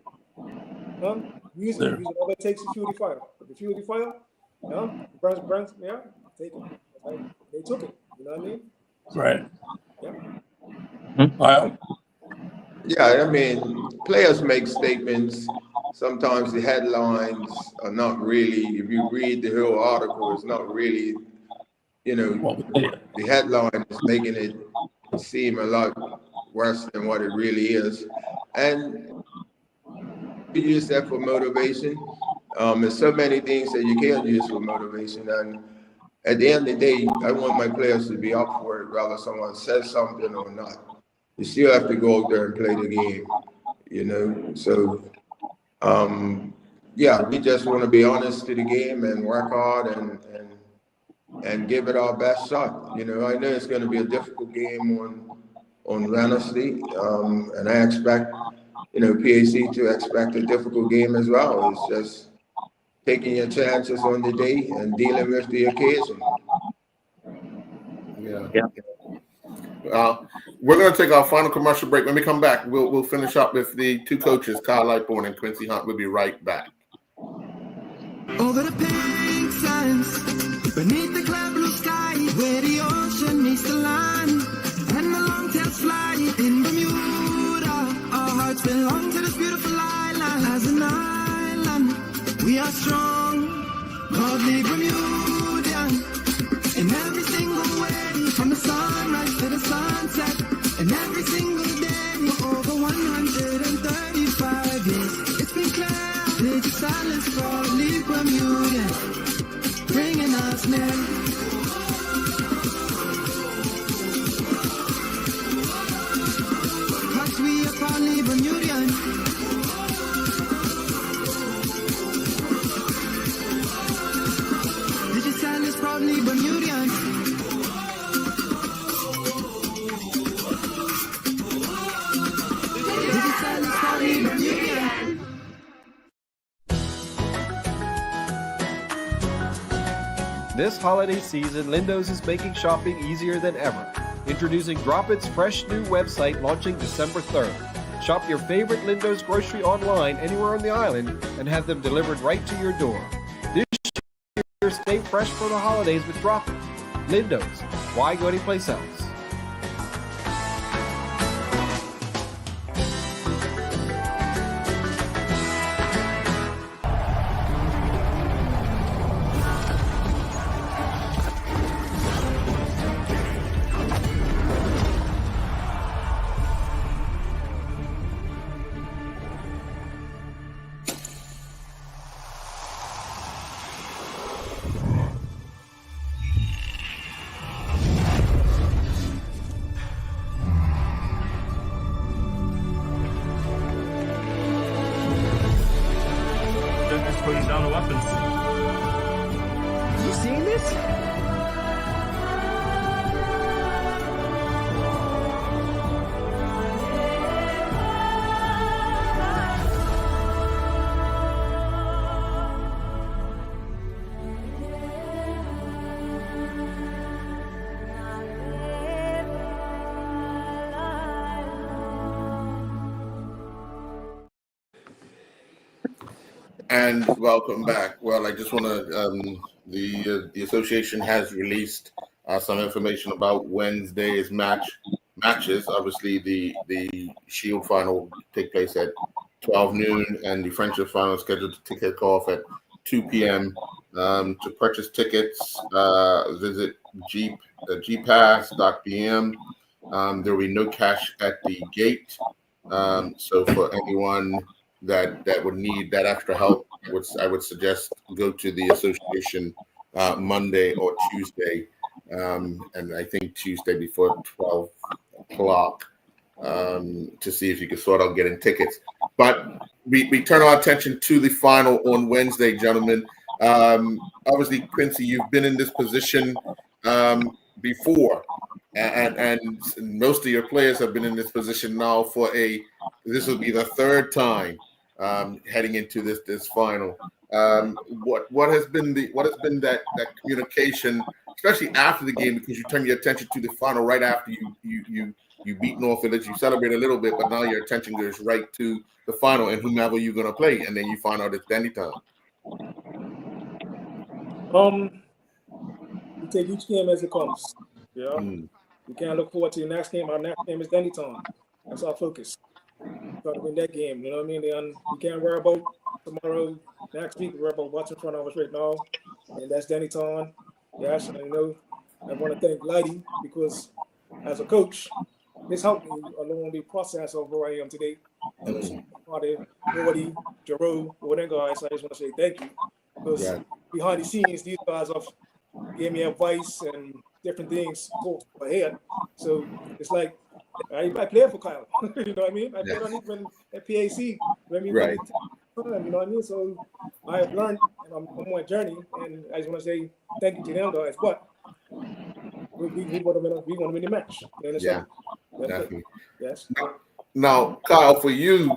[SPEAKER 5] use it. Use whatever it takes to fuel the fire. If you fuel the fire, burns, yeah, take it. Like, they took it. You know what I mean?
[SPEAKER 2] Right.
[SPEAKER 5] Yeah.
[SPEAKER 2] Wow.
[SPEAKER 8] Yeah, I mean, players make statements. Sometimes the headlines are not really, if you read the whole article, it's not really, you know, the headline is making it seem a lot worse than what it really is. And you use that for motivation. There's so many things that you can't use for motivation. And at the end of the day, I want my players to be up for it, whether someone says something or not. You still have to go out there and play the game, you know? So, yeah, we just want to be honest to the game and work hard and give it our best shot. You know, I know it's going to be a difficult game on Wednesday, and I expect, you know, PAC to expect a difficult game as well. It's just taking your chances on the day and dealing with the occasion.
[SPEAKER 1] Yeah. We're going to take our final commercial break. When we come back, we'll finish up with the two coaches, Kyle Lightbourne and Quincy Hunt. We'll be right back.
[SPEAKER 7] Over the pink sands, beneath the cloud blue sky, where the ocean meets the land, and the long-tailed fly in Bermuda. Our hearts belong to this beautiful island. As an island, we are strong, proudly Bermudian. In every single way, from the sunrise to the sunset, and every single day for over 135 years, it's been clear, the silence proudly Bermudian, bringing us near. Cause we are proudly Bermudian. Digital is proudly Bermudian. Digital is proudly Bermudian.
[SPEAKER 6] This holiday season, Lindo's is making shopping easier than ever. Introducing Drop It's fresh new website launching December 3rd. Shop your favorite Lindo's grocery online anywhere on the island and have them delivered right to your door. This year, stay fresh for the holidays with Drop It. Lindo's, why go anyplace else?
[SPEAKER 4] They're just putting down the weapons.
[SPEAKER 7] You seeing this?
[SPEAKER 1] And welcome back. Well, I just want to, the association has released some information about Wednesday's matches. Obviously, the Shield final will take place at 12 noon, and the Friendship final is scheduled to kick off at 2 p.m. To purchase tickets, visit gpass.pm. There will be no cash at the gate. So for anyone that would need that extra help, I would suggest go to the association Monday or Tuesday, and I think Tuesday before 12 o'clock. to see if you can sort out getting tickets. But we turn our attention to the final on Wednesday, gentlemen. Obviously, Quincy, you've been in this position before, and most of your players have been in this position now this will be the third time heading into this final. What has been that communication, especially after the game, because you turn your attention to the final right after you beat North Village, you celebrate a little bit, but now your attention goes right to the final and whomever you're going to play, and then you find out it's Dandy Town.
[SPEAKER 5] We take each game as it comes. Yeah. We can't look forward to the next game. Our next game is Dandy Town. That's our focus. Got to win that game. You know what I mean? Then we can't worry about tomorrow, next week. We worry about what's in front of us right now, and that's Dandy Town. Yes, and I want to thank Lighty because as a coach, this helped me along the process of where I am today. Gordy, Jerome, all them guys. I just want to say thank you because behind the scenes, these guys have gave me advice and different things go ahead. So it's like I played for Kyle. You know what I mean? I played on even at PAC when we went time, you know what I mean? So I have learned and I'm on my journey, and I just want to say thank you to them guys. But we want to win the match. You understand?
[SPEAKER 1] Definitely.
[SPEAKER 5] Yes.
[SPEAKER 1] Now, Kyle, for you,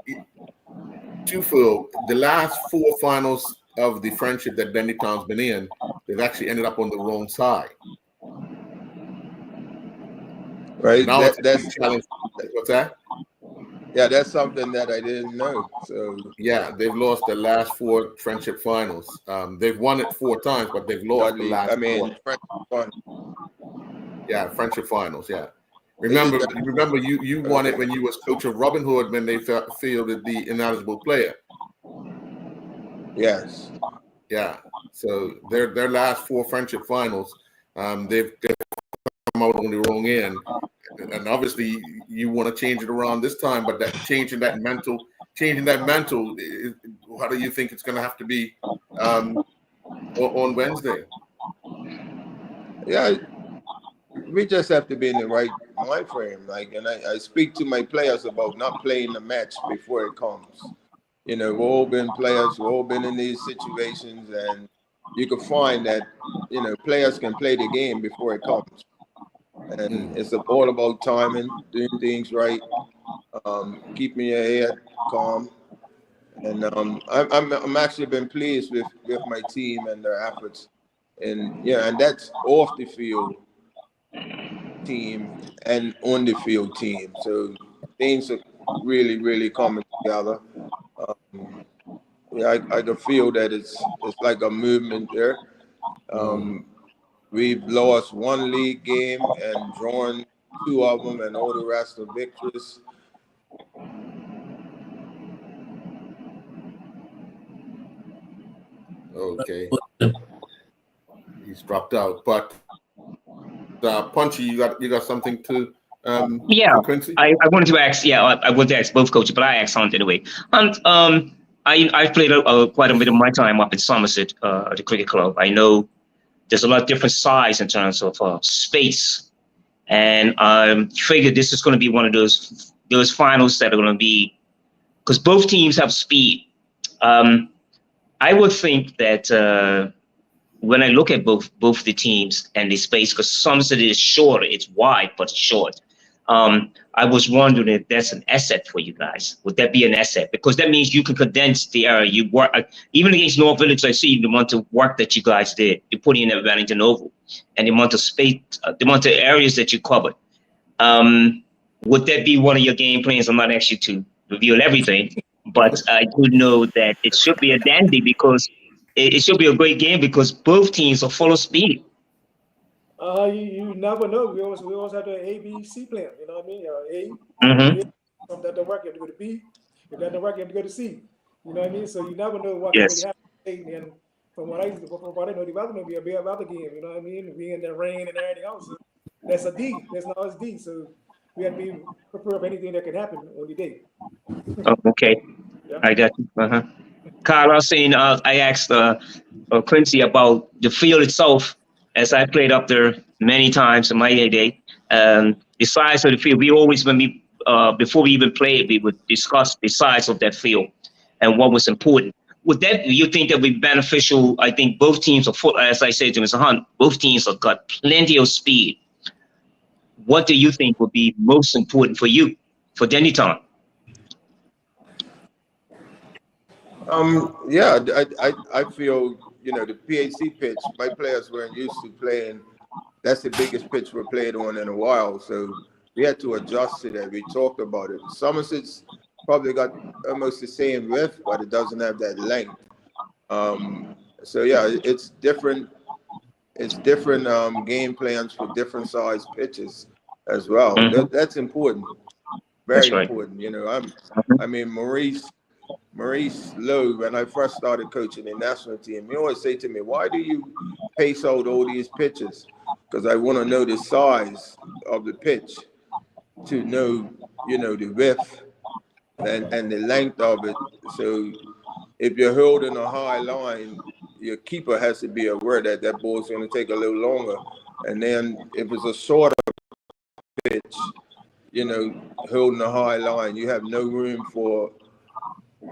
[SPEAKER 1] do you feel the last 4 finals of the friendship that Dandy Town's been in, they've actually ended up on the wrong side?
[SPEAKER 8] Right.
[SPEAKER 1] Now
[SPEAKER 8] That's
[SPEAKER 1] challenge. What's that?
[SPEAKER 8] Yeah, that's something that I didn't know. So
[SPEAKER 1] yeah, they've lost the last 4 friendship finals. They've won it 4 times, but they've lost the last 4. Yeah, friendship finals. Yeah. Remember, you won it when you was coach of Robin Hood when they fielded the ineligible player.
[SPEAKER 8] Yes.
[SPEAKER 1] Yeah. So their last 4 friendship finals, they've come out on the wrong end, and obviously you want to change it around this time. But that changing that mental, how do you think it's going to have to be on Wednesday?
[SPEAKER 8] Yeah, we just have to be in the right mind frame. And I speak to my players about not playing the match before it comes. We've all been players, we've all been in these situations, and you can find that, players can play the game before it comes. And it's all about timing, doing things right, keeping your head calm. And I'm actually been pleased with my team and their efforts. And that's off the field team and on the field team. So things are really, really coming together. I can feel that it's like a movement there. We've lost 1 league game and drawn 2 of them, and all the rest are victories.
[SPEAKER 1] Okay, he's dropped out. But Punchy, you got something to Quincy?
[SPEAKER 3] I wanted to ask. Yeah, I wanted to ask both coaches, but I asked Hunt anyway. Hunt, I've played quite a bit of my time up in Somerset, the cricket club. I know there's a lot of different size in terms of space, and I figured this is going to be one of those finals that are going to be, because both teams have speed. I would think that when I look at both the teams and the space, because Somerset is shorter, it's wide but short. I was wondering if that's an asset for you guys. Would that be an asset? Because that means you can condense the area. You work even against North Village. I see the amount of work that you guys did. You put in at Wellington Oval, and the amount of space, the amount of areas that you covered. Would that be one of your game plans? I'm not asking you to reveal everything, but I do know that it should be a dandy, because it should be a great game, because both teams are full of speed.
[SPEAKER 5] You never know. We always have the A, B, C plan. You know what I mean? If that don't work, you have to go to B. If that don't work, you have to go to C. You know what I mean? So you never know what can really happen. And from what I know, the weather may be a big weather game. You know what I mean? We in the rain and everything else. So that's a D. That's not as D. So we have to be prepared for anything that can happen on the day.
[SPEAKER 3] Okay. Yeah. I got you. Kyle, I was saying, I asked Quincy about the field itself, as I played up there many times in my heyday. the size of the field. We always, when we before we even played, we would discuss the size of that field and what was important. Would that, you think that would be beneficial? I think both teams are, as I said to Mr. Hunt, both teams have got plenty of speed. What do you think would be most important for you for Denny Town?
[SPEAKER 8] Yeah, I feel, you know, the PAC pitch, my players weren't used to playing. That's the biggest pitch we're played on in a while. So we had to adjust to that. We talked about it. Somerset's probably got almost the same width, but it doesn't have that length. So yeah, it's different. It's different game plans for different size pitches as well.
[SPEAKER 3] Mhm.
[SPEAKER 8] That's important. Very
[SPEAKER 3] That's right.
[SPEAKER 8] important. You know, I mean, Maurice Lowe, when I first started coaching the national team, he always say to me, "Why do you pace out all these pitches?" Because I want to know the size of the pitch to know, you know, the width and the length of it. So if you're holding a high line, your keeper has to be aware that that ball's going to take a little longer. And then if it's a shorter pitch, you know, holding a high line, you have no room for,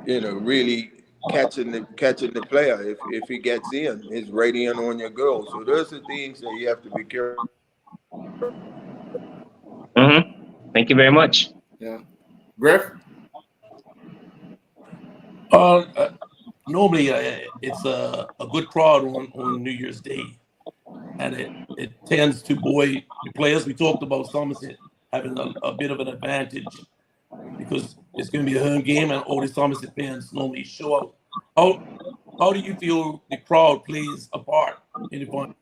[SPEAKER 8] you know, really catching the player. If he gets in, he's right in on your goal. So those are things that you have to be careful.
[SPEAKER 3] Thank you very much.
[SPEAKER 1] Yeah. Griff?
[SPEAKER 2] Normally, it's a good crowd on New Year's Day, and it tends to buoy the players. We talked about Somerset having a bit of an advantage because it's going to be a home game, and all the Somerset fans normally show up. How do you feel the crowd plays a part in the fun?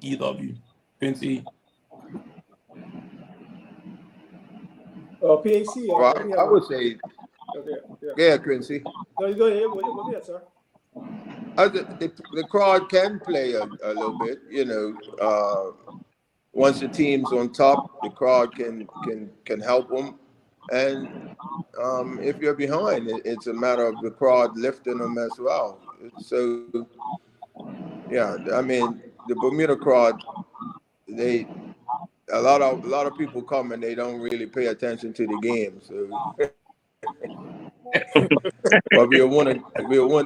[SPEAKER 2] Either of you, Quincy?
[SPEAKER 5] PAC.
[SPEAKER 8] Well, I would say,
[SPEAKER 5] Okay, yeah.
[SPEAKER 8] yeah, Quincy.
[SPEAKER 5] No, you go ahead. Go ahead, sir.
[SPEAKER 8] The crowd can play a little bit, you know. Once the team's on top, the crowd can help them. And if you're behind, it's a matter of the crowd lifting them as well. So, yeah, I mean, the Bermuda crowd, a lot of people come and they don't really pay attention to the game. So, but we want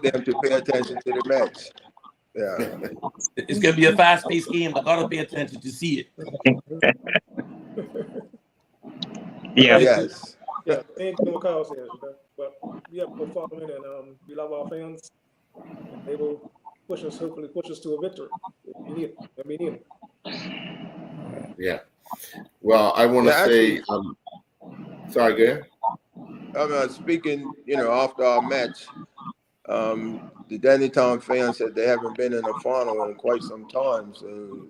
[SPEAKER 8] them to pay attention to the match. Yeah.
[SPEAKER 2] It's going to be a fast-paced game. I got to pay attention to see it.
[SPEAKER 3] Yeah.
[SPEAKER 8] Yes.
[SPEAKER 5] Yeah, thank you, Kyle says. But we have good following, and we love our fans. They will hopefully push us to a victory. We need it. And we need it.
[SPEAKER 1] Yeah. Well, I want to say, sorry, go ahead.
[SPEAKER 8] Speaking, you know, after our match, the Dannytown fans said they haven't been in a final in quite some time. So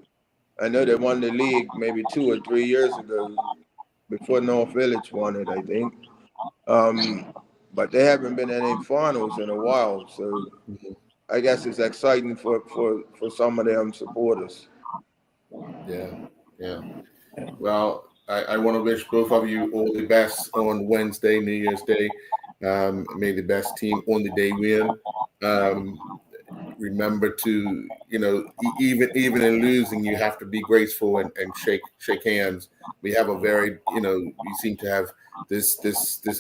[SPEAKER 8] I know they won the league maybe 2 or 3 years ago, before North Village won it, I think. But they haven't been in any finals in a while. So I guess it's exciting for some of them supporters.
[SPEAKER 1] Yeah, yeah. Well, I want to wish both of you all the best on Wednesday, New Year's Day. May the best team on the day win. Remember to, you know, even in losing, you have to be graceful and shake hands. We have a very, you know, we seem to have this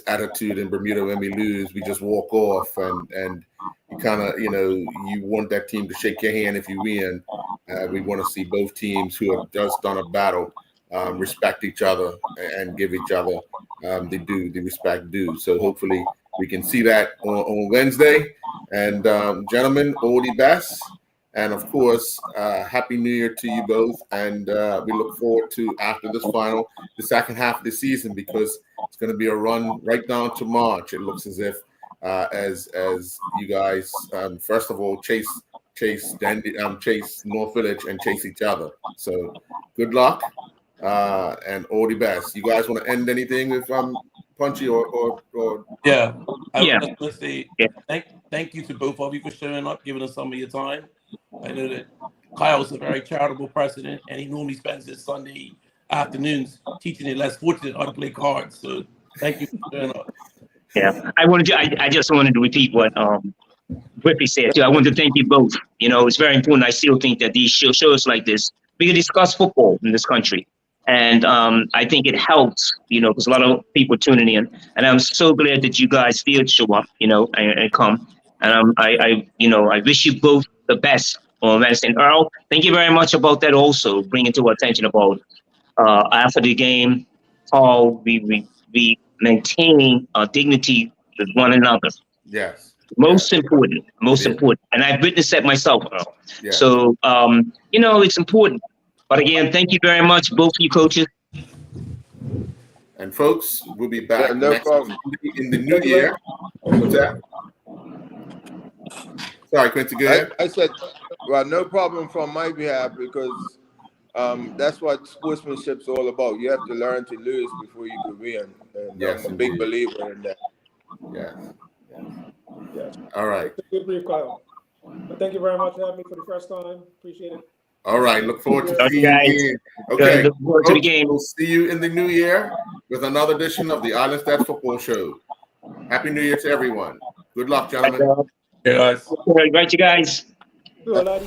[SPEAKER 1] attitude in Bermuda when we lose, we just walk off and you kind of, you know, you want that team to shake your hand if you win. We want to see both teams who have just done a battle respect each other and give each other the respect due. So hopefully we can see that on Wednesday. And gentlemen, all the best. And of course, Happy New Year to you both. And we look forward to, after this final, the second half of the season, because it's going to be a run right down to March. It looks as if as you guys, first of all, chase North Village and chase each other. So good luck and all the best. You guys want to end anything with Punchy or
[SPEAKER 2] Yeah. I
[SPEAKER 3] Yeah.
[SPEAKER 2] was just going to say thank you to both of you for showing up, giving us some of your time. I know that Kyle's a very charitable person, and he normally spends his Sunday afternoons teaching the less fortunate how to play cards. So thank you for showing up.
[SPEAKER 3] Yeah, I just wanted to repeat what Whippy said too. I want to thank you both. You know, it's very important. I still think that these shows like this we could discuss football in this country. And I think it helps, because a lot of people tuning in. And I'm so glad that you guys feel to show up, and come. And I wish you both the best on Wednesday. And Earl, thank you very much about that also, bringing to our attention about after the game, how we maintain our dignity with one another.
[SPEAKER 1] Yes.
[SPEAKER 3] Most important. And I've witnessed that myself, Earl.
[SPEAKER 1] Yeah.
[SPEAKER 3] So, it's important. But again, thank you very much, both of you coaches.
[SPEAKER 1] And folks, we'll be back
[SPEAKER 8] No
[SPEAKER 1] next
[SPEAKER 8] problem.
[SPEAKER 1] Monday in the new year. What's that? Sorry, Quincy, go ahead.
[SPEAKER 8] I said, well, no problem from my behalf, because that's what sportsmanship's all about. You have to learn to lose before you can win. And
[SPEAKER 1] Yes,
[SPEAKER 8] I'm a big
[SPEAKER 1] indeed.
[SPEAKER 8] believer in that.
[SPEAKER 1] Yes.
[SPEAKER 5] Yes.
[SPEAKER 1] All right.
[SPEAKER 5] It's a good brief, Kyle. But thank you very much for having me for the first time. Appreciate it.
[SPEAKER 1] All right. Look forward to
[SPEAKER 3] Okay,
[SPEAKER 1] seeing you
[SPEAKER 3] guys.
[SPEAKER 1] again. Okay.
[SPEAKER 3] Look forward to the
[SPEAKER 1] Folks,
[SPEAKER 3] game.
[SPEAKER 1] we'll see you in the new year with another edition of the Island Stats Football Show. Happy New Year to everyone. Good luck, gentlemen.
[SPEAKER 2] Yeah, guys.
[SPEAKER 3] Right, you guys.
[SPEAKER 5] Good, laddie.